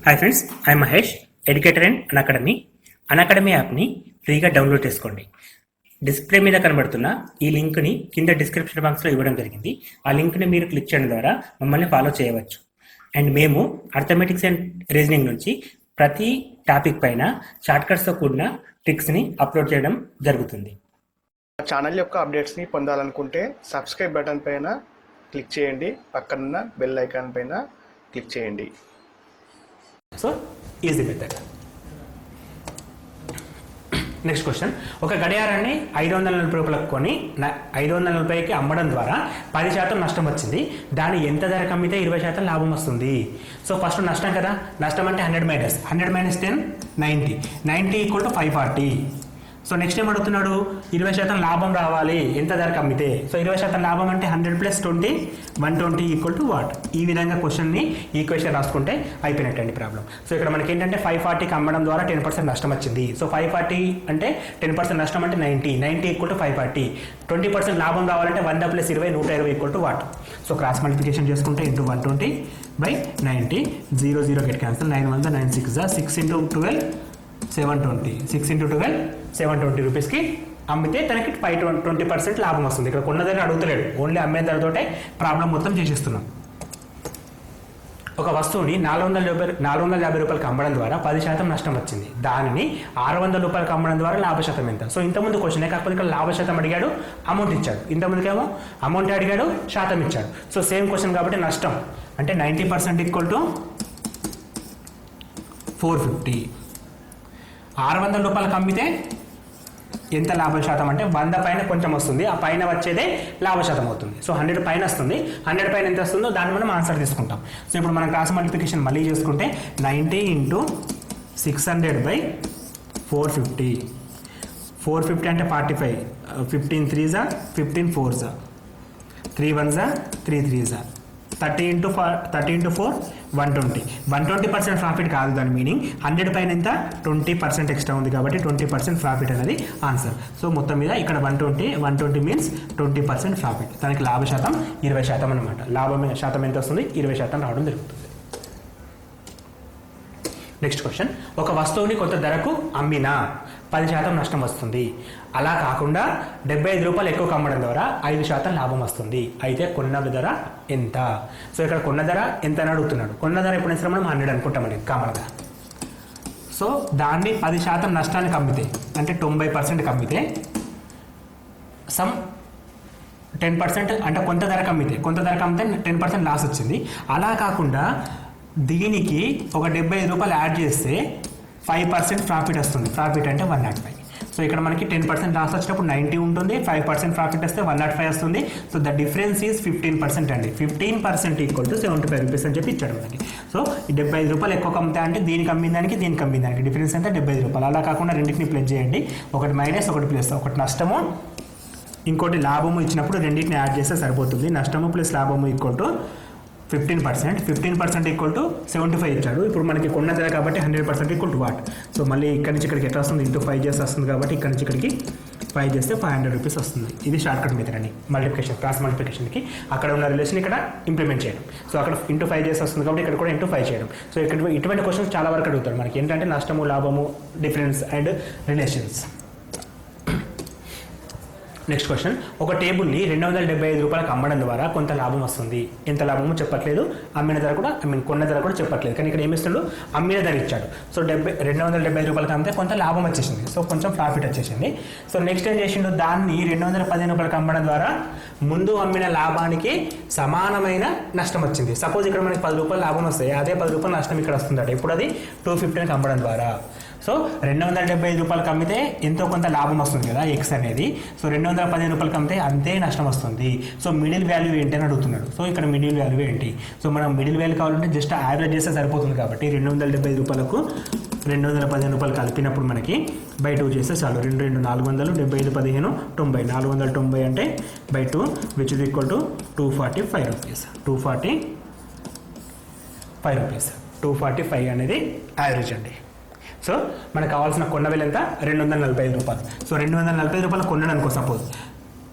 Hi friends, I Mahesh, educator and Unacademy యాప్ని ఫ్రీగా download చేసుకోండి. డిస్ప్లే మీద కనబడుతున్న ఈ లింక్ని కింద డిస్క్రిప్షన్ బాక్స్లో ఇవ్వడం జరిగింది. ఆ లింక్ని మీరు క్లిక్ చేయడం ద్వారా మమ్మల్ని ఫాలో చేయవచ్చు. అండ్ మేము అర్థమెటిక్స్ అండ్ రీజనింగ్ నుంచి ప్రతి టాపిక్ పైన షార్ట్కట్స్తో కూడిన ట్రిక్స్ని అప్లోడ్ చేయడం జరుగుతుంది. ఛానల్ యొక్క అప్డేట్స్ని పొందాలనుకుంటే సబ్స్క్రైబ్ బటన్ పైన క్లిక్ చేయండి, పక్కనున్న బెల్ ఐకాన్ పైన క్లిక్ చేయండి. So easy method. Next question, ఒక గడియారాన్ని 540 రూపాయలకు కొని 540కి అమ్మడం ద్వారా 10% నష్టం వచ్చింది. దాని ఎంత ధరకు అమ్మితే 20% లాభం వస్తుంది? సో ఫస్ట్ నష్టం కదా, నష్టం అంటే 100 minus 10 90 equal to 540. So next ఏం అడుగుతున్నాడు, 20% లాభం రావాలి, ఎంత ధరకు అమ్మితే. సో 20% లాభం అంటే 100 + 20 120 ఈక్వల్ టు వాట్? ఈ విధంగా క్వశ్చన్ని ఈక్వేషన్ రాసుకుంటే అయిపోయినట్టండి ప్రాబ్లం. సో ఇక్కడ మనకి ఏంటంటే 540కి అమ్మడం ద్వారా 10% నష్టం వచ్చింది. సో 540 అంటే 10% నష్టం అంటే 90 ఈక్వల్ టు 540. 20% లాభం రావాలంటే 100 + 20 120 equal to what? So cross multiplication చేసుకుంటే ఇంటూ 120/90 0 గెట్ క్యాన్సల్. 9 1 9 6 6 × 12 720 6 × 12 720 రూపీస్కి అమ్మితే తనకి 20% లాభం వస్తుంది. ఇక్కడ కొన్నదని అడుగుతలేడు, ఓన్లీ అమ్మే ధరతోటే ప్రాబ్లం మొత్తం చేసేస్తున్నాం. ఒక వస్తువుని 450 రూపాయలకి అమ్మడం ద్వారా 10% నష్టం వచ్చింది. దానిని 600 రూపాయలకి అమ్మడం ద్వారా లాభశాతం ఎంత? సో ఇంతకుముందు క్వశ్చనే, కాకపోతే ఇక్కడ లాభశాతం అడిగాడు, అమౌంట్ ఇచ్చాడు. ఇంతకుముందుకేమో అమౌంట్ అడిగాడు, శాతం ఇచ్చాడు. సో సేమ్ క్వశ్చన్ కాబట్టి నష్టం అంటే 90% ఈక్వల్ టు 450. 600 రూపాయలకు అమ్మితే ఎంత లాభశాతం అంటే 100 పైన కొంచెం వస్తుంది, ఆ పైన వచ్చేదే లాభశాతం అవుతుంది. సో 100 పైన వస్తుంది, 100 పైన ఎంత వస్తుందో దాన్ని మనం ఆన్సర్ తీసుకుంటాం. సో ఇప్పుడు మనం క్రాస్ మల్టిప్లికేషన్ మళ్ళీ చేసుకుంటే 90 × 600/450. 450 అంటే 45, 15 3s 15 4s 3 1s 3 3s 30 × 4 120. 120% profit కాదు దాని మీనింగ్. 100 పైన ఎంత? 20% ఎక్స్ట్రా ఉంది కాబట్టి 20% ప్రాఫిట్ అనేది ఆన్సర్. సో మొత్తం మీద ఇక్కడ 120 మీన్స్ 20% ప్రాఫిట్. దానికి లాభశాతం 20% అనమాట. లాభం శాతం ఎంత వస్తుంది? 20% రావడం జరుగుతుంది. నెక్స్ట్ క్వశ్చన్, ఒక వస్తువుని కొంత ధరకు అమ్మినా 10% నష్టం వస్తుంది. అలా కాకుండా 75 రూపాయలు ఎక్కువ అమ్మడం ద్వారా 5% లాభం వస్తుంది. అయితే కొన్న ధర ఎంత? సో ఇక్కడ కొన్న ధర ఎంత అని అడుగుతున్నాడు. కొన్న ధర ఎప్పుడు వేసినా మనం 100 అనుకుంటామండి కామన్గా. సో దాన్ని 10% నష్టానికి అమ్మితే అంటే 90% అమ్మితే సమ్ 10% అంటే కొంత ధరకు అమ్మితే 10% లాస్ వచ్చింది. అలా కాకుండా దీనికి ఒక 75 రూపాయలు యాడ్ చేస్తే 5% ప్రాఫిట్ వస్తుంది. ప్రాఫిట్ అంటే 105. సో ఇక్కడ మనకి 10% లాస్ వచ్చినప్పుడు 90 ఉంటుంది, 5% ప్రాఫిట్ వస్తే 105 వస్తుంది. సో ద డిఫరెన్స్ ఈజ్ 15% అండి. 15% ఈక్వల్ టు 75 రూపీస్ అని చెప్పి ఇచ్చాడు మనకి. సో ఈ 75 రూపాయలు ఎక్కువ అమ్ముతా అంటే దీనికి అమ్మిన దానికి డిఫరెన్స్ అంటే 75 రూపాయలు. అలా కాకుండా రెండింటిని ప్లస్ చేయండి, ఒకటి మైనస్ ఒకటి ప్లస్, ఒకటి నష్టము ఇంకోటి లాభము ఇచ్చినప్పుడు రెండింటిని యాడ్ చేస్తే సరిపోతుంది. నష్టము ప్లస్ లాభము ఈక్వల్ టు 15% ఈక్వల్ టు 75 ఇచ్చాడు. ఇప్పుడు మనకి కొన్న ధర కాబట్టి 100% ఈక్వల్ టు వాట్? సో మళ్ళీ ఇక్కడి నుంచి ఇక్కడికి ఎట్లా వస్తుంది? ఇంటూ 5 చేస్తే వస్తుంది కాబట్టి ఇక్కడి నుంచి ఇక్కడికి 5 చేస్తే 500 రూపీస్ వస్తుంది. ఇది షార్ట్ కట్ మెథడ్ అండి మల్టిప్లికేషన్, క్రాస్ మల్టిప్లికేషన్కి. అక్కడ ఉన్న రిలేషన్ ఇక్కడ ఇంప్లిమెంట్ చేయడం. సో అక్కడ ఇంటూ 5 చేస్తే వస్తుంది కాబట్టి ఇక్కడ కూడా ఇంటూ 5 చేయడం. సో ఇక్కడ ఇటువంటి క్వశ్చన్స్ చాలా వరకు అడుగుతారు మనకి. ఏంటంటే నష్టము, లాభము, difference and relations. Next question, ఒక టేబుల్ని 275 రూపాయలకు అమ్మడం ద్వారా కొంత లాభం వస్తుంది. ఎంత లాభమో చెప్పట్లేదు, కొన్న ధర కూడా చెప్పట్లేదు. కానీ ఇక్కడ ఏమిస్తాడు? అమ్మిన ధర ఇచ్చాడు. సో 275 రూపాయలకు అమ్మితే కొంత లాభం వచ్చేసింది. సో కొంచెం ప్రాఫిట్ వచ్చేసింది. సో నెక్స్ట్ ఏం చేసిండు? దాన్ని 215 రూపాయలకు అమ్మడం ద్వారా ముందు అమ్మిన లాభానికి సమానమైన నష్టం వచ్చింది. సపోజ్ ఇక్కడ మనకి 10 రూపాయలు లాభం వస్తాయి, అదే 10 రూపాయలు నష్టం ఇక్కడ వస్తుందట. ఇప్పుడు అది 215కి అమ్మడం ద్వారా. సో 275 రూపాయలకి అమ్మితే ఎంతో కొంత లాభం వస్తుంది కదా, ఎక్స్ అనేది. సో 215 రూపాయలకి అమ్మితే అంతే నష్టం వస్తుంది. సో మిడిల్ వాల్యూ ఏంటి అని అడుగుతున్నాడు. సో ఇక్కడ మిడిల్ వాల్యూ ఏంటి? సో మనం మిడిల్ వాల్యూ కావాలంటే జస్ట్ యావరేజ్ చేస్తే సరిపోతుంది కాబట్టి 275 రూపాయలకు 215 రూపాయలు కలిపినప్పుడు మనకి బై 2 చేస్తే చాలు. 2 2 400, 75 15 90, 490 అంటే by 2 which is equal to 245 rupees. 245 rupees. 245 అనేది యావరేజ్ అండి. సో మనకు కావాల్సిన కొన్న విలువ ఎంత? 245 రూపాయలు. సో 245 రూపాయలు కొన్నాడు అనుకో సపోజ్.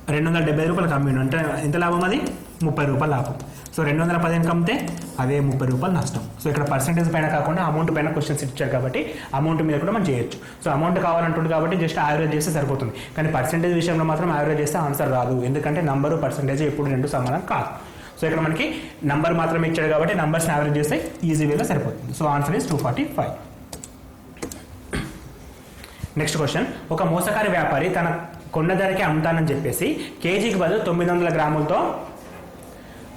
270 రూపాయలకు అమ్మిండు అంటే ఎంత లాభం అది 30 రూపాయలు లాభం. సో 215 అమ్మితే అదే 30 రూపాయలు నష్టం. సో ఇక్కడ పర్సెంటేజ్ పైన కాకుండా అమౌంట్ పైన క్వశ్చన్స్ ఇచ్చారు కాబట్టి అమౌంట్ మీద కూడా మనం చేయొచ్చు. సో అమౌంట్ కావాలంటుంది కాబట్టి జస్ట్ యావరేజ్ చేస్తే సరిపోతుంది. కానీ పర్సెంటేజ్ విషయంలో మాత్రం యావరేజ్ చేస్తే ఆన్సర్ రాదు, ఎందుకంటే నంబరు పర్సెంటేజ్ ఎప్పుడు రెండు సమానం కాదు. సో ఇక్కడ మనకి నంబర్ మాత్రం ఇచ్చాడు కాబట్టి నంబర్స్ యావరేజ్ చేస్తే ఈజీ వేలో సరిపోతుంది. So answer is 245. Next question, ఒక మోసకారి వ్యాపారి తన కొన్న ధరకి అమ్ముతానని చెప్పేసి కేజీకి బదులు 900 గ్రాములతో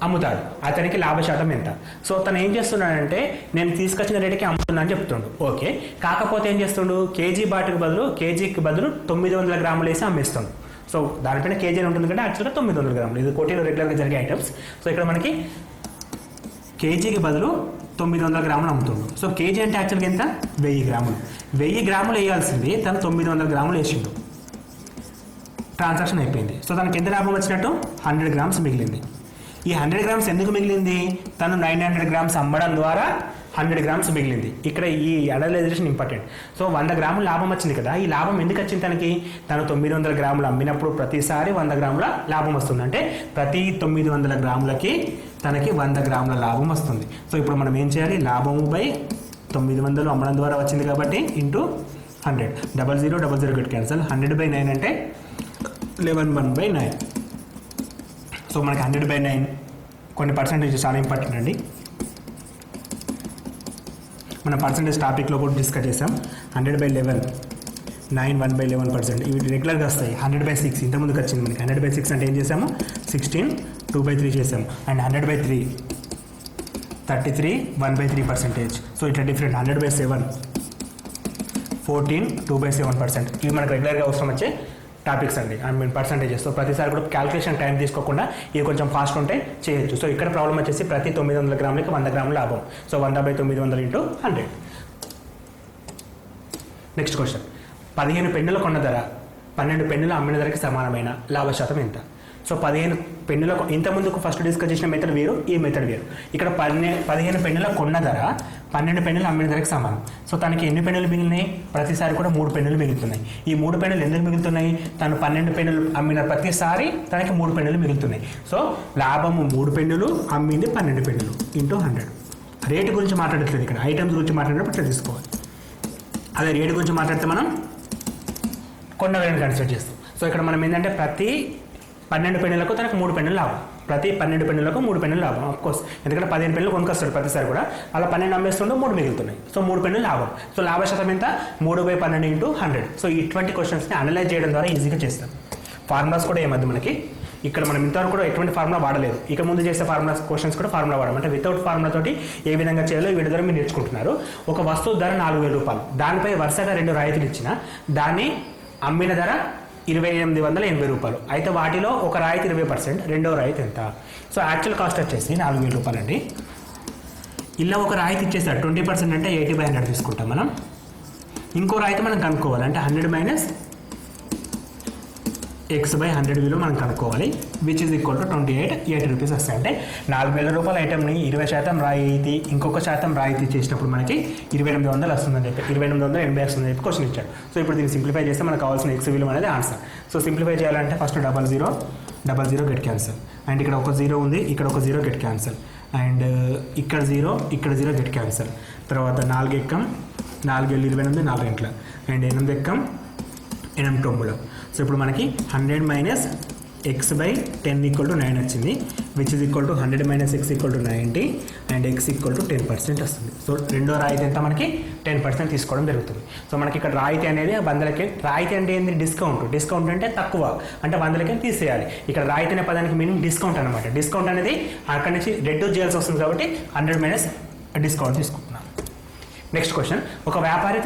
అమ్ముతాడు. అతనికి లాభ శాతం ఎంత? సో తను ఏం చేస్తున్నాడంటే నేను తీసుకొచ్చిన రేటుకి అమ్ముతున్నా అని చెప్తుండు. ఓకే, కాకపోతే ఏం చేస్తుండు, కేజీకి బదులు 900 గ్రాములు వేసి అమ్మేస్తుండు. సో దానిపైన కేజీ అని ఉంటుంది కంటే యాక్చువల్గా 900 గ్రాములు. ఇది కోటీలో రెగ్యులర్గా జరిగే ఐటమ్స్. సో ఇక్కడ మనకి కేజీకి బదులు 900 గ్రాములు అమ్ముతుండు. సో కేజీ అంటే యాక్చువల్గా ఎంత? 1000 గ్రాములు. 1000 గ్రాములు వేయాల్సింది తను 900 గ్రాములు వేసిండు. ట్రాన్సాక్షన్ అయిపోయింది. సో తనకి ఎంత లాభం వచ్చినట్టు? 100 గ్రామ్స్ మిగిలింది. ఈ 100 గ్రామ్స్ ఎందుకు మిగిలింది? తను 900 గ్రామ్స్ అమ్మడం ద్వారా 100 గ్రామ్స్ మిగిలింది. ఇక్కడ ఈ అనలైజేషన్ ఇంపార్టెంట్. సో 100 గ్రాముల లాభం వచ్చింది కదా, ఈ లాభం ఎందుకు వచ్చింది తనకి? తను 900 గ్రాములు అమ్మినప్పుడు ప్రతిసారి 100 గ్రాముల లాభం వస్తుంది. అంటే ప్రతి 900 గ్రాములకి తనకి 100 గ్రాముల లాభం వస్తుంది. సో ఇప్పుడు మనం ఏం చేయాలి? లాభము బై 900 అమ్మడం ద్వారా వచ్చింది కాబట్టి ఇంటూ 100. 00 get cancel. 100/9 అంటే 11/9. సో మనకి 100/9 కొన్ని పర్సెంటేజ్ చాలా ఇంపార్టెంట్ అండి. మనం పర్సెంటేజ్ టాపిక్లో కూడా డిస్కస్ చేసాం. 100/11 9 1/11%. ఇవి రెగ్యులర్గా వస్తాయి. 100/6 ఇంతకుముందుకు వచ్చింది మనకి. 100/6 అంటే ఏం చేసాము? 16 2/3 చేసాము. అండ్ 100/3 33 1/3%. సో ఇట్లా డిఫరెంట్. 100/7 14 2/7%. ఇవి మనకు రెగ్యులర్గా అవసరం వచ్చే టాపిక్స్ అండి. పర్సంటేజెస్. సో ప్రతిసారి కూడా క్యాల్కులేషన్ టైం తీసుకోకుండా ఇవి కొంచెం ఫాస్ట్ ఉంటే చేయొచ్చు. సో ఇక్కడ ప్రాబ్లం వచ్చేసి ప్రతి 900 గ్రాములకి 100 గ్రాముల లాభం. So 100/900 into 100. నెక్స్ట్ క్వశ్చన్, 15 పెన్నుల కొన్న ధర 12 పెన్నుల అమ్మిన ధరకి సమానమైన లాభ శాతం ఎంత? సో 15 పెన్నుల ఇంతకుముందుకు ఫస్ట్ డిస్కస్ చేసిన మెథడ్ వేరు, ఈ మెథడ్ వేరు. ఇక్కడ 15 పెన్నుల కొన్న ధర 12 పెన్నులు అమ్మిన ధరకి సమానం. సో తనకి ఎన్ని పెన్నులు మిగిలినాయి? ప్రతిసారి కూడా 3 పెన్నులు మిగులుతున్నాయి. ఈ 3 పెన్నులు ఎందుకు మిగులుతున్నాయి? తను 12 పెన్నులు అమ్మిన ప్రతిసారి తనకి 3 పెన్నులు మిగులుతున్నాయి. సో లాభము 3 పెన్నులు, అమ్మింది 12 పెన్నులు ఇంటూ 100. రేటు గురించి మాట్లాడట్లేదు ఇక్కడ, ఐటమ్స్ గురించి మాట్లాడినప్పుడు ఇట్లా తీసుకోవాలి. అదే రేటు గురించి మాట్లాడితే మనం కొన్న వేలను కన్సిడర్ చేస్తాం. సో ఇక్కడ మనం ఏంటంటే ప్రతి 12 పెన్నులకు తనకు 3 పెన్నులు లాభం. ప్రతి 12 పెన్నులకు 3 పెన్నులు లాభం. ఆఫ్కోర్స్ ఎందుకంటే 15 పెన్నులు కొనుకొస్తాడు ప్రతిసారి కూడా, అలా 12 అమ్మేస్తుండో 3 మిగులుతున్నాయి. సో 3 పెన్నులు లాభం. సో లాభ శాతం ఎంత? 3/12 ఇంటూ 100. సో ఇటువంటి క్వశ్చన్స్ని అనలైజ్ చేయడం ద్వారా ఈజీగా చేస్తాం. ఫార్ములాస్ కూడా ఏమద్దు మనకి. ఇక్కడ మనం ఇంతవరకు కూడా ఎటువంటి ఫార్ములా వాడలేదు. ఇక ముందు చేసే ఫార్ములాస్ క్వశ్చన్స్ కూడా ఫార్ములా వాడడం అంటే వితౌట్ ఫార్ములా తోటి ఏ విధంగా చేయాలో వీటి ద్వారా మీరు నేర్చుకుంటున్నారు. ఒక వస్తువు ధర 4000 రూపాయలు, దానిపై వరుసగా 2 రాయితీలు ఇచ్చిన దాన్ని అమ్మిన ధర 2880 రూపాయలు. అయితే వాటిలో ఒక రాయితీ 20%, రెండో రాయితీ ఎంత? సో యాక్చువల్ కాస్ట్ వచ్చేసి 4000 రూపాయలు అండి. ఇలా ఒక రాయితీ ఇచ్చేసారు 20% అంటే 80/100 తీసుకుంటాం మనం. ఇంకో రాయితీ మనం కనుక్కోవాలి అంటే 100 - x/100 విలువ మనం కనుక్కోవాలి. Which is equal to 28 rupees వస్తాయి. అంటే 4000 రూపాయల ఐటమ్ని 20% రాయితీ, ఇంకొక శాతం రాయితీ చేసినప్పుడు మనకి 2800 వస్తుందని చెప్పి 2880 వస్తుందని చెప్పి క్వశ్చన్ ఇచ్చాడు. సో ఇప్పుడు దీన్ని సింప్లిఫై చేస్తే మనకు కావాల్సిన ఎక్స్ విలువ అనేది ఆన్సర్. సో సింప్లిఫై చేయాలంటే ఫస్ట్ 00 గెట్ క్యాన్సల్. అండ్ ఇక్కడ ఒక 0 ఉంది, ఇక్కడ ఒక 0 గెట్ క్యాన్సల్. అండ్ ఇక్కడ 0 గెట్ క్యాన్సల్. తర్వాత 4 ఎక్కం, 4 ఏళ్ళు 28, 4 గంటల. అండ్ 8 ఎక్కం, 8 9. సో ఇప్పుడు మనకి 100 - x/10 = 9 వచ్చింది. Which is equal to 100 - x = 90 and x = 10% వస్తుంది. సో రెండో రాయితీ ఎంత? మనకి 10% తీసుకోవడం జరుగుతుంది. సో మనకి ఇక్కడ రాయితీ అనేది 100కి, రాయితీ అంటే ఏంటి? డిస్కౌంట్ అంటే తక్కువ, అంటే 100కి తీసేయాలి. ఇక్కడ రాయితీ అనే పదానికి మీనింగ్ డిస్కౌంట్ అనమాట. డిస్కౌంట్ అనేది అక్కడి నుంచి రెడ్యూస్ చేయాల్సి వస్తుంది కాబట్టి 100 - డిస్కౌంట్ తీసుకుంటున్నాం. నెక్స్ట్ క్వశ్చన్, ఒక వ్యాపారి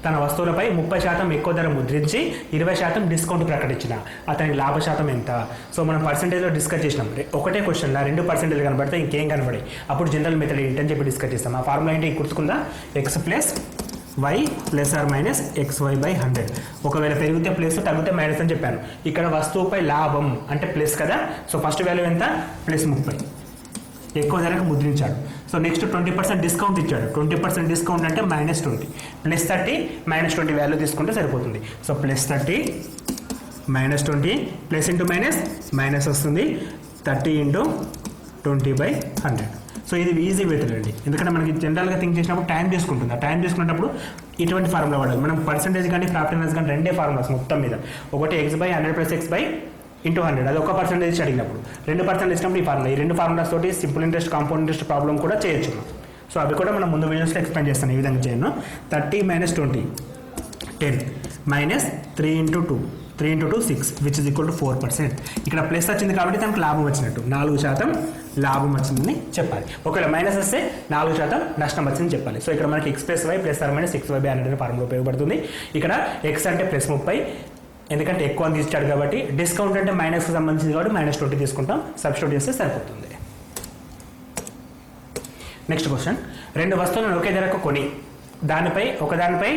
తన వస్తువులపై 30% ఎక్కువ ధర ముద్రించి 20% డిస్కౌంట్ ప్రకటించిన అతని లాభ శాతం ఎంత? సో మనం పర్సెంటేజ్లో డిస్కస్ చేసినాం. ఒకటే క్వశ్చన్లో 2% కనబడితే ఇంకేం కనబడి అప్పుడు జనరల్ మెథడ్ ఏంటని చెప్పి డిస్కస్ చేస్తాం. ఆ ఫార్ములా ఏంటి గుర్తుకుందా? x + y ± xy/100. ఒకవేళ పెరిగితే ప్లస్, తగ్గితే మైనస్ అని చెప్పాను. ఇక్కడ వస్తువుపై లాభం అంటే ప్లస్ కదా. సో ఫస్ట్ వాల్యూ ఎంత? +30. ఎక్కువ ధరకు ముద్రించాడు. సో నెక్స్ట్ 20% డిస్కౌంట్ ఇచ్చాడు. 20% డిస్కౌంట్ అంటే -20, +30 -20 వాల్యూ తీసుకుంటే సరిపోతుంది. So +30 -20 plus into minus minus వస్తుంది 30 ఇంటూ 20/100. సో ఇది ఈజీ మెథడ్ అండి, ఎందుకంటే మనకి జనరల్గా థింక్ చేసినప్పుడు టైం తీసుకుంటుంది. ఆ టైం తీసుకున్నప్పుడు ఇటువంటి ఫార్ములా వాడాలి. మనం పర్సెంటేజ్ కానీ ప్రాఫిట్ కానీ రెండే ఫార్ములాస్ మొత్తం మీద, ఒకటి x/100 + x/100 అది ఒక పర్సెంటేజ్ అడిగినప్పుడు, 2% ఇచ్చినప్పుడు ఈ ఫార్ములా. ఈ రెండు ఫార్ములాస్ తోటి simple interest compound interest problem కూడా చేయొచ్చు. సో అవి కూడా మనం ముందు వీడియోస్లో ఎక్స్ప్లెయిన్ చేస్తాను ఈ విధంగా చేయను. 30 - 20 10 -3 × 2 3 × 2 6 విచ్ ఇస్ ఈక్వల్ టు 4%. ఇక్కడ ప్లస్ వచ్చింది కాబట్టి దానికి లాభం వచ్చినట్టు, 4% లాభం వచ్చిందని చెప్పాలి. ఒకవేళ మైనస్ వస్తే 4% నష్టం వచ్చిందని చెప్పాలి. సో ఇక్కడ మనకి x+y ± x/100 అనే ఫార్ములా ఉపయోగపడుతుంది. ఇక్కడ x అంటే +30, ఎందుకంటే ఎక్కువ అని ఇచ్చాడు కాబట్టి. డిస్కౌంట్ అంటే మైనస్కి సంబంధించింది కాబట్టి -20 తీసుకుంటాం, సబ్స్టిట్యూట్ చేస్తే సరిపోతుంది. నెక్స్ట్ క్వశ్చన్, రెండు వస్తువులను ఒకే ధరకు కొని ఒకదానిపై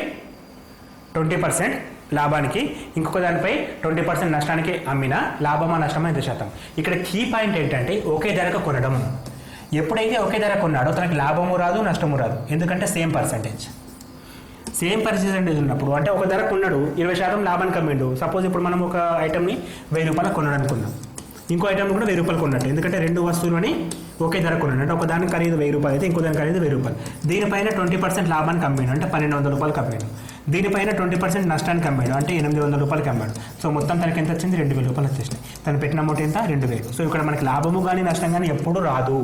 20% లాభానికి ఇంకొక దానిపై 20% నష్టానికి అమ్మిన లాభమా నష్టమా ఎంత శాతం? ఇక్కడ కీ పాయింట్ ఏంటంటే ఒకే ధరకు కొనడం. ఎప్పుడైతే ఒకే ధర కొన్నాడో తనకి లాభము రాదు నష్టము రాదు, ఎందుకంటే సేమ్ పర్సెంటేజ్ ఉన్నప్పుడు. అంటే ఒక ధర కొన్నాడు 20% లాభానికి అమ్మిండు. సపోజ్ ఇప్పుడు మనం ఒక ఐటమ్ని 1000 రూపాయలు కొన్నాడు అనుకుందాం, ఇంకో ఐటమ్ కూడా 1000 రూపాయలు కొన్నట్టు, ఎందుకంటే రెండు వస్తువులని ఒకే ధర కొన్నాడు. అంటే ఒక దానికి ఖరీదు 1000 రూపాయలు అయితే ఇంకో దానికి ఖరీదు 1000 రూపాయలు. దీనిపైన 20% లాభానికి అమ్మాడు, అంటే 1200 రూపాయలకి అమ్మాడు. దీనిపైన 20% నష్టానికి అమ్మాడు, అంటే 800 రూపాయలకి అమ్మాడు. సో మొత్తం తనకి ఎంత వచ్చింది? 2000 రూపాయలు వచ్చేసినాయి. తను పెట్టిన అమౌంట్ ఎంత? 2000. సో ఇక్కడ మనకి లాభము కానీ నష్టం కానీ ఎప్పుడు రాదు.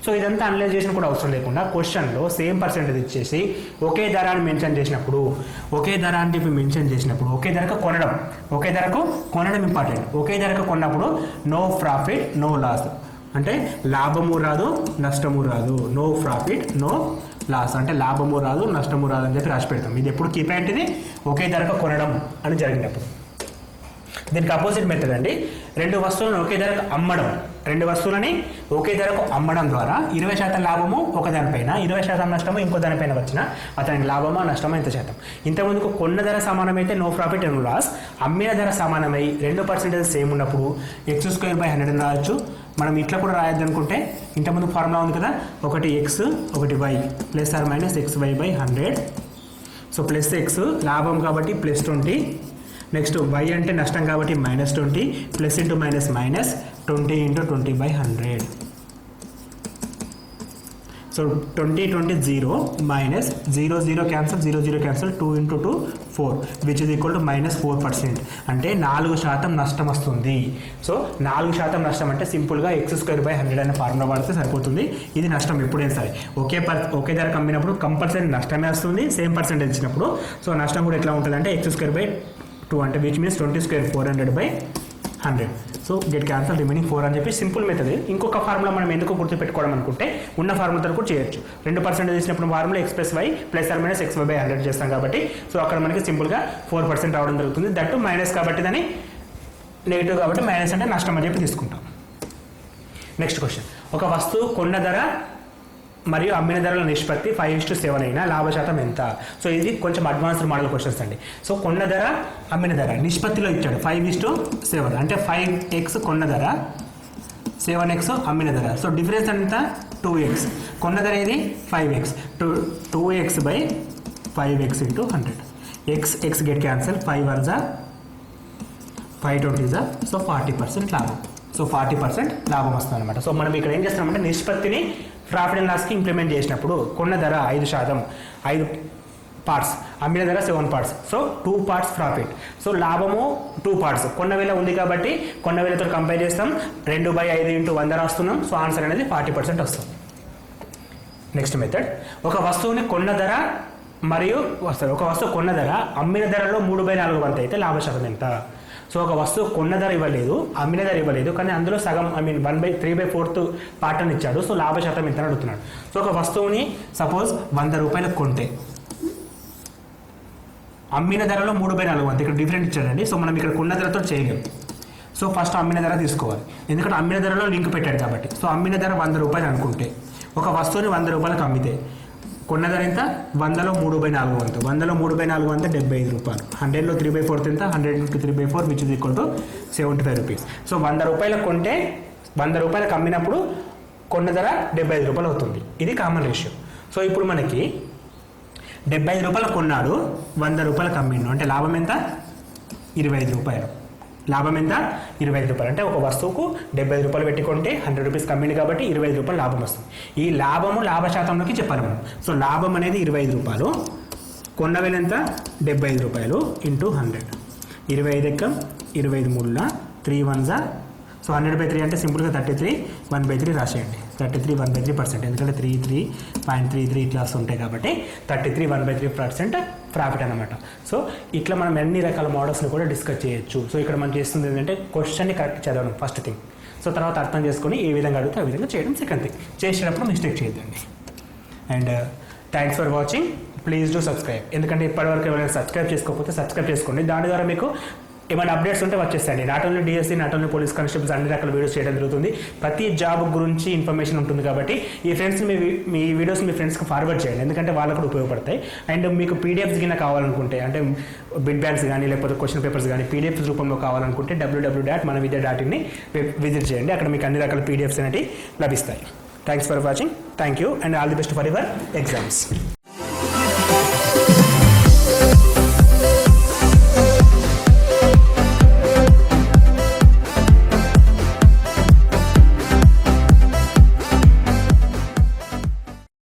సో ఇదంతా అనలైజేషన్ కూడా అవసరం లేకుండా క్వశ్చన్లో సేమ్ పర్సెంటేజ్ ఇచ్చేసి ఒకే ధర అని మెన్షన్ చేసినప్పుడు, ఒకే ధర అని చెప్పి మెన్షన్ చేసినప్పుడు ఒకే ధరకు కొనడం ఇంపార్టెంట్. ఒకే ధరకు కొన్నప్పుడు నో ప్రాఫిట్ నో లాస్, అంటే లాభము రాదు నష్టము రాదు. నో ప్రాఫిట్ నో లాస్ అంటే లాభము రాదు నష్టము రాదు అని చెప్పి రాసి పెడతాం. ఇది ఎప్పుడు కీ పాయింట్, ఇది ఒకే ధరకు కొనడం అని జరిగినప్పుడు. దీనికి అపోజిట్ మెథడ్ అండి, రెండు వస్తువులను ఒకే ధరకు అమ్మడం. రెండు వస్తువులని ఒకే ధరకు అమ్మడం ద్వారా 20% లాభము ఒక దానిపైన 20% నష్టము ఇంకో దానిపైన వచ్చిన అతనికి లాభమా నష్టమా ఎంత శాతం. ఇంతకుముందుకు కొన్న ధర సమానమైతే నో ప్రాఫిట్ నో లాస్, అమ్మిన ధర సమానమై 2% సేమ్ ఉన్నప్పుడు x² / 100 రాయొచ్చు. మనం ఇట్లా కూడా రాయొద్దు అనుకుంటే ఇంతకుముందు ఫార్ములా ఉంది కదా, ఒకటి x ఒకటి y ± xy/100. So plus x లాభం కాబట్టి +20, నెక్స్ట్ y అంటే నష్టం కాబట్టి -20, plus into minus minus 20 × 20/100. So 20 20 0 minus 0 0 cancel 0 0 cancel 2 × 2 4 which is equal to -4%. అంటే 4% నష్టం వస్తుంది. సో 4% నష్టం అంటే సింపుల్గా x² / 100 అనే ఫార్ములా వాడితే సరిపోతుంది. ఇది నష్టం ఎప్పుడైనా సరే ఒకే ధరకు అమ్మినప్పుడు కంపల్సరీ నష్టమే వస్తుంది, సేమ్ పర్సెంటేజ్ ఇచ్చినప్పుడు. సో నష్టం కూడా ఎట్లా ఉంటుంది అంటే x²/2 అంటే which means 20² 400/100. So get cancel remaining 4 అని చెప్పి సింపుల్ మెథడ్. ఇంకొక ఫార్ములా మనం ఎందుకు గుర్తుపెట్టుకోవడం అనుకుంటే ఉన్న ఫార్ములాతో కూడా చేయొచ్చు. 2% చేసినప్పుడు ఫార్ములా x+y ± xy/100 చేస్తాం కాబట్టి. సో అక్కడ మనకి సింపుల్గా 4% రావడం జరుగుతుంది. దట్టు మైనస్ కాబట్టి దాన్ని నెగిటివ్ కాబట్టి మైనస్ అంటే నష్టం అని చెప్పి తీసుకుంటాం. నెక్స్ట్ క్వశ్చన్, ఒక వస్తువు కొన్న ధర మరియు అమ్మిన ధరల నిష్పత్తి 5:7 అయినా లాభ శాతం ఎంత? సో ఇది కొంచెం అడ్వాన్స్డ్ మోడల్ క్వశ్చన్స్ అండి. సో కొన్న ధర అమ్మిన ధర నిష్పత్తిలో ఇచ్చాడు 5:7, అంటే 5x కొన్న ధర 7x అమ్మిన ధర. సో డిఫరెన్స్ ఎంత? 2x. కొన్న ధర ఏది? 5x. 2x/5x × 100. x get cancel, 5 × 5 20 so 40% లాభం. సో 40% లాభం వస్తుంది అనమాట. సో మనం ఇక్కడ ఏం చేస్తామంటే నిష్పత్తిని ప్రాఫిట్ అండ్ లాస్కి ఇంప్లిమెంట్ చేసినప్పుడు కొన్న ధర 5%, 5 పార్ట్స్, అమ్మిన ధర 7 parts. So 2 parts profit. So లాభము 2 పార్ట్స్. కొన్న వేల ఉంది కాబట్టి కొన్న వేలతో కంపేర్ చేస్తాం, 2/5 × 100 రాస్తున్నాం. సో ఆన్సర్ అనేది 40% వస్తుంది. నెక్స్ట్ మెథడ్, ఒక వస్తువుని కొన్న ధర మరియు ఒక వస్తువు కొన్న ధర అమ్మిన ధరలో 3/4 వంతు అయితే లాభ శాతం ఎంత? సో ఒక వస్తువు కొన్న ధర ఇవ్వలేదు, అమ్మిన ధర ఇవ్వలేదు, కానీ అందులో సగం 1/3/4 పార్ట్ అని ఇచ్చాడు. సో లాభ శాతం ఎంత అడుగుతున్నాడు. సో ఒక వస్తువుని సపోజ్ 100 రూపాయలకు కొంటే అమ్మిన ధరలో 3/4 వంతు, ఇక్కడ డిఫరెంట్ ఇచ్చాడండి. సో మనం ఇక్కడ కొన్న ధరతో చేయలేం. సో ఫస్ట్ అమ్మిన ధర తీసుకోవాలి, ఎందుకంటే అమ్మిన ధరలో లింక్ పెట్టాడు కాబట్టి. సో అమ్మిన ధర 100 రూపాయలు అనుకుంటే ఒక వస్తువుని 100 రూపాయలకు అమ్మితే కొన్న ధర ఎంత? 100లో 3/4 వంతు. 100లో 3/4 వంతు 75 రూపాయలు. 100లో 3/4 ఎంత? 100 × 3/4 which is equal to 75 rupees. So 100 రూపాయలకు కొంటే 100 రూపాయలకు అమ్మినప్పుడు కొన్న ధర 75 రూపాయలు అవుతుంది. ఇది కామన్ రేషియో. సో ఇప్పుడు మనకి 75 రూపాయలు కొన్నాడు, 100 రూపాయలకు అమ్మిండు, అంటే లాభం ఎంత? 25 రూపాయలు. లాభం ఎంత 25 రూపాయలు. అంటే ఒక వస్తువుకు 75 రూపాయలు పెట్టుకుంటే 100 రూపీస్ కమ్మింది కాబట్టి 25 రూపాయలు లాభం వస్తుంది. ఈ లాభము లాభ శాతంలోకి చెప్పాలి మనం. సో లాభం అనేది 25 రూపాయలు, కొన్న వెల ఎంత 75 రూపాయలు ఇంటూ 100. 25 ఎక్క 25 మూడుల 3 1 సో 100/3 అంటే సింపుల్గా 33 1/3 రాసేయండి. 33 1/3%, ఎందుకంటే 33.33 ఇట్లా వస్తుంటాయి కాబట్టి 33 1/3% ప్రాఫిట్ అనమాట. సో ఇట్లా మనం ఎన్ని రకాల మోడల్స్ని కూడా డిస్కస్ చేయొచ్చు. సో ఇక్కడ మనం చేస్తుంది ఏంటంటే క్వశ్చన్ని కరెక్ట్ చదవడం ఫస్ట్ థింగ్. సో తర్వాత అర్థం చేసుకొని ఏ విధంగా అడిగితే ఆ విధంగా చేయడం సెకండ్ థింగ్. చేసేటప్పుడు మిస్టేక్ చేయొద్దండి. And thanks for watching. Please do subscribe. ఎందుకంటే ఇప్పటివరకు ఎవరైనా సబ్స్క్రైబ్ చేసుకోకపోతే సబ్స్క్రైబ్ చేసుకోండి. దాని ద్వారా మీకు ఏమైనా అప్డేట్స్ ఉంటే వచ్చేస్తాయండి. Not only DSC, not only police constables, అన్ని రకాల వీడియోస్ చేయడం జరుగుతుంది. ప్రతి జాబ్ గురించి ఇన్ఫర్మేషన్ ఉంటుంది కాబట్టి ఈ ఫ్రెండ్స్ మీ వీడియోస్ మీ ఫ్రెండ్స్కి ఫార్వర్డ్ చేయండి, ఎందుకంటే వాళ్ళకు కూడా ఉపయోగపడతాయి. అండ్ మీకు పీడిఎఫ్స్ కింద కావాలనుకుంటే, అంటే బిడ్ బ్యాంక్స్ కానీ లేకపోతే క్వశ్చన్ పేపర్స్ కానీ పీడిఎఫ్స్ రూపంలో కావాలనుకుంటే www.manavidya.in విజిట్ చేయండి. అక్కడ మీకు అన్ని రకాల పీడిఎఫ్స్ అనేవి లభిస్తాయి. Thanks for watching. Thank you and all the best for your exams.